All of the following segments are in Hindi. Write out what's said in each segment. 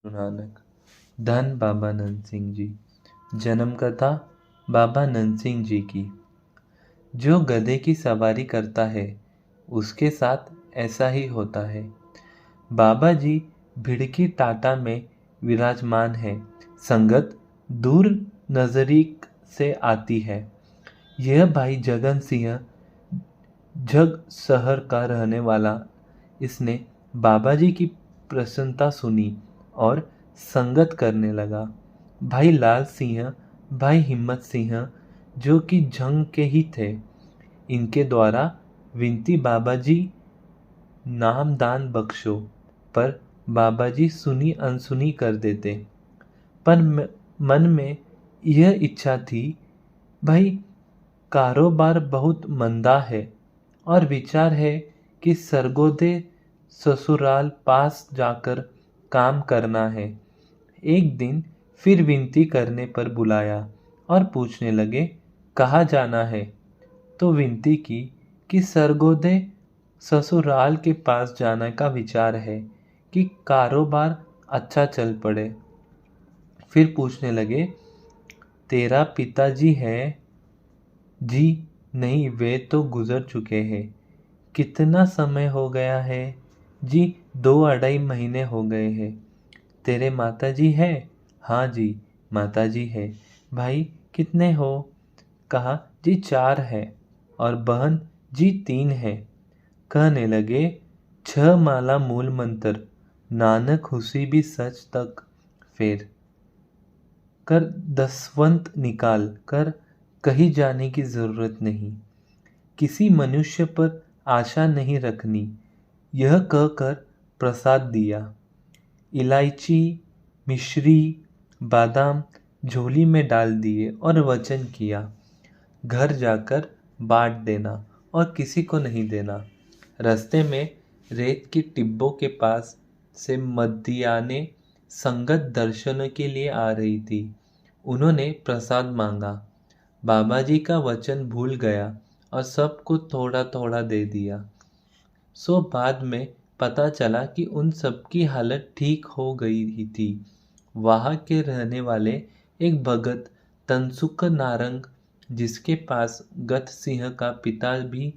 गुरु नानक। धन बाबा नंद सिंह जी। जन्म कथा बाबा नंद सिंह जी की। जो गधे की सवारी करता है उसके साथ ऐसा ही होता है। बाबा जी भिड़की टाटा में विराजमान है। संगत दूर नजरीक से आती है। यह भाई जगन सिंह जग शहर का रहने वाला। इसने बाबा जी की प्रसन्नता सुनी और संगत करने लगा। भाई लाल सिंह, भाई हिम्मत सिंह जो कि जंग के ही थे, इनके द्वारा विनती बाबा जी नाम दान बख्शो, पर बाबा जी सुनी अनसुनी कर देते। पर मन में यह इच्छा थी, भाई कारोबार बहुत मंदा है और विचार है कि सरगोदे ससुराल पास जाकर काम करना है। एक दिन फिर विनती करने पर बुलाया और पूछने लगे कहाँ जाना है। तो विनती की कि सरगोदे ससुराल के पास जाने का विचार है कि कारोबार अच्छा चल पड़े। फिर पूछने लगे तेरा पिताजी है? जी नहीं, वे तो गुजर चुके हैं। कितना समय हो गया है? जी 2-2.5 महीने हो गए हैं। तेरे माताजी है? हाँ जी, माताजी है। भाई कितने हो? कहा जी 4 है। और बहन? जी 3 है। कहने लगे 6 माला मूल मंत्र, नानक हुसी भी सच तक फेर कर, दसवंत निकाल कर कहीं जाने की जरूरत नहीं। किसी मनुष्य पर आशा नहीं रखनी। यह कहकर प्रसाद दिया। इलायची, मिश्री, बादाम झोली में डाल दिए और वचन किया, घर जाकर बांट देना और किसी को नहीं देना। रास्ते में रेत की टिब्बों के पास से मध्याह्ने संगत दर्शन के लिए आ रही थी। उन्होंने प्रसाद मांगा। बाबा जी का वचन भूल गया और सबको थोड़ा थोड़ा दे दिया। सो बाद में पता चला कि उन सबकी हालत ठीक हो गई ही थी। वहाँ के रहने वाले एक भगत तनसुक नारंग, जिसके पास गत सिंह का पिता भी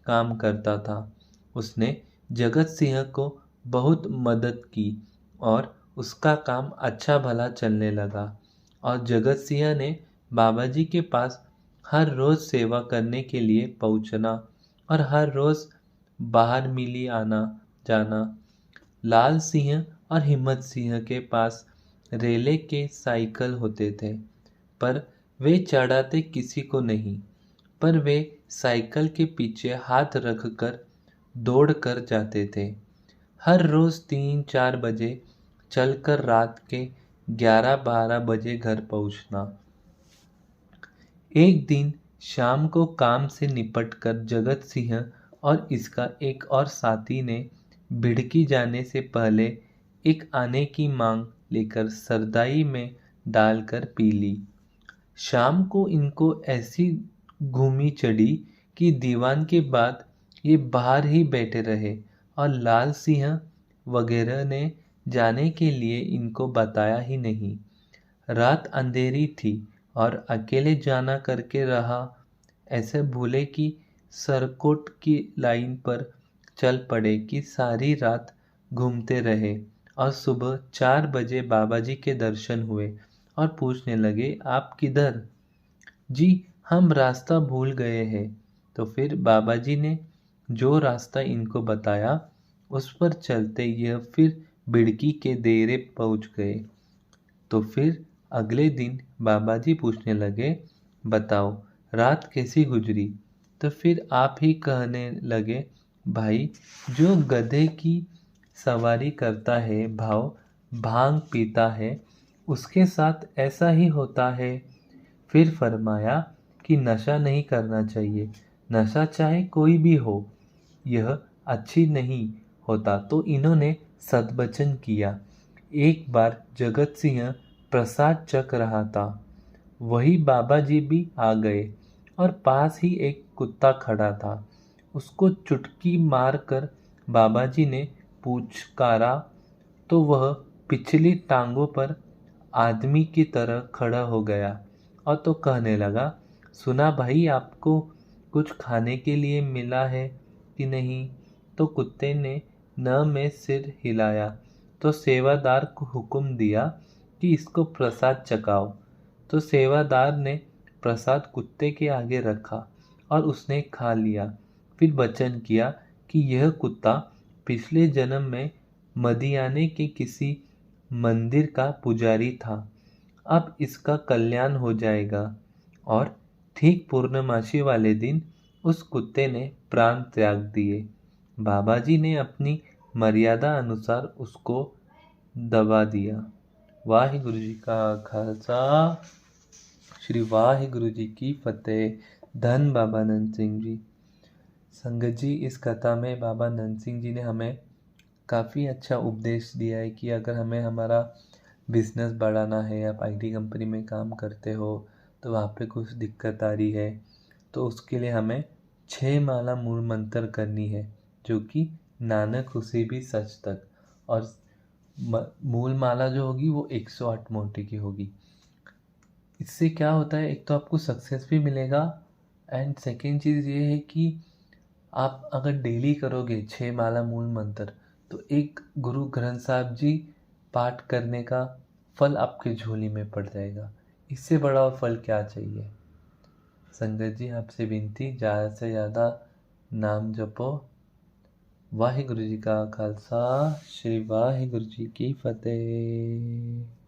काम करता था, उसने जगत सिंह को बहुत मदद की और उसका काम अच्छा भला चलने लगा। और जगत सिंह ने बाबा जी के पास हर रोज सेवा करने के लिए पहुंचना और हर रोज बाहर मिली आना जाना। लाल सिंह और हिम्मत सिंह के पास रेले के साइकिल होते थे, पर वे चढ़ाते किसी को नहीं। पर वे साइकिल के पीछे हाथ रखकर दौड़ कर जाते थे। हर रोज 3-4 बजे चलकर रात के 11-12 बजे घर पहुंचना। एक दिन शाम को काम से निपटकर जगत सिंह और इसका एक और साथी ने भिड़की जाने से पहले एक आने की मांग लेकर सरदाई में डालकर पी ली। शाम को इनको ऐसी घूमी चढ़ी कि दीवान के बाद ये बाहर ही बैठे रहे और लाल सिंह वगैरह ने जाने के लिए इनको बताया ही नहीं। रात अंधेरी थी और अकेले जाना करके रहा। ऐसे भूले कि सरकोट की लाइन पर चल पड़े कि सारी रात घूमते रहे और सुबह 4 बजे बाबा जी के दर्शन हुए और पूछने लगे आप किधर? जी हम रास्ता भूल गए हैं। तो फिर बाबा जी ने जो रास्ता इनको बताया उस पर चलते यह फिर बिड़की के डेरे पहुंच गए। तो फिर अगले दिन बाबा जी पूछने लगे बताओ रात कैसी गुजरी? तो फिर आप ही कहने लगे भाई जो गधे की सवारी करता है भांग पीता है, उसके साथ ऐसा ही होता है। फिर फरमाया कि नशा नहीं करना चाहिए। नशा चाहे कोई भी हो, यह अच्छी नहीं होता। तो इन्होंने सद्वचन किया। एक बार जगत सिंह प्रसाद चख रहा था, वही बाबा जी भी आ गए और पास ही एक कुत्ता खड़ा था। उसको चुटकी मारकर बाबा जी ने पुचकारा तो वह पिछली टांगों पर आदमी की तरह खड़ा हो गया और तो कहने लगा, सुना भाई आपको कुछ खाने के लिए मिला है कि नहीं? तो कुत्ते ने न में सिर हिलाया तो सेवादार को हुक्म दिया कि इसको प्रसाद चखाओ। तो सेवादार ने प्रसाद कुत्ते के आगे रखा और उसने खा लिया। फिर वचन किया कि यह कुत्ता पिछले जन्म में मदियाने के किसी मंदिर का पुजारी था। अब इसका कल्याण हो जाएगा। और ठीक पूर्णमासी वाले दिन उस कुत्ते ने प्राण त्याग दिए। बाबा जी ने अपनी मर्यादा अनुसार उसको दबा दिया। वाहिगुरु जी का खालसा, श्री वाहिगुरु जी की फतेह। धन बाबा नंद सिंह जी। संगत जी, इस कथा में बाबा नंद सिंह जी ने हमें काफ़ी अच्छा उपदेश दिया है कि अगर हमें हमारा बिजनेस बढ़ाना है, आप आईटी कंपनी में काम करते हो तो वहाँ पे कुछ दिक्कत आ रही है, तो उसके लिए हमें 6 माला मूल मंत्र करनी है, जो कि नानक हुसी भी सच तक। और मूल माला जो होगी वो 108 मोती की होगी। इससे क्या होता है, एक तो आपको सक्सेस भी मिलेगा एंड सेकेंड चीज़ ये है कि आप अगर डेली करोगे 6 माला मूल मंत्र तो एक गुरु ग्रंथ साहब जी पाठ करने का फल आपके झोली में पड़ जाएगा। इससे बड़ा और फल क्या चाहिए। संगत जी, आपसे विनती, ज़्यादा से ज़्यादा नाम जपो। वाहिगुरु जी का खालसा, श्री वाहिगुरु जी की फतेह।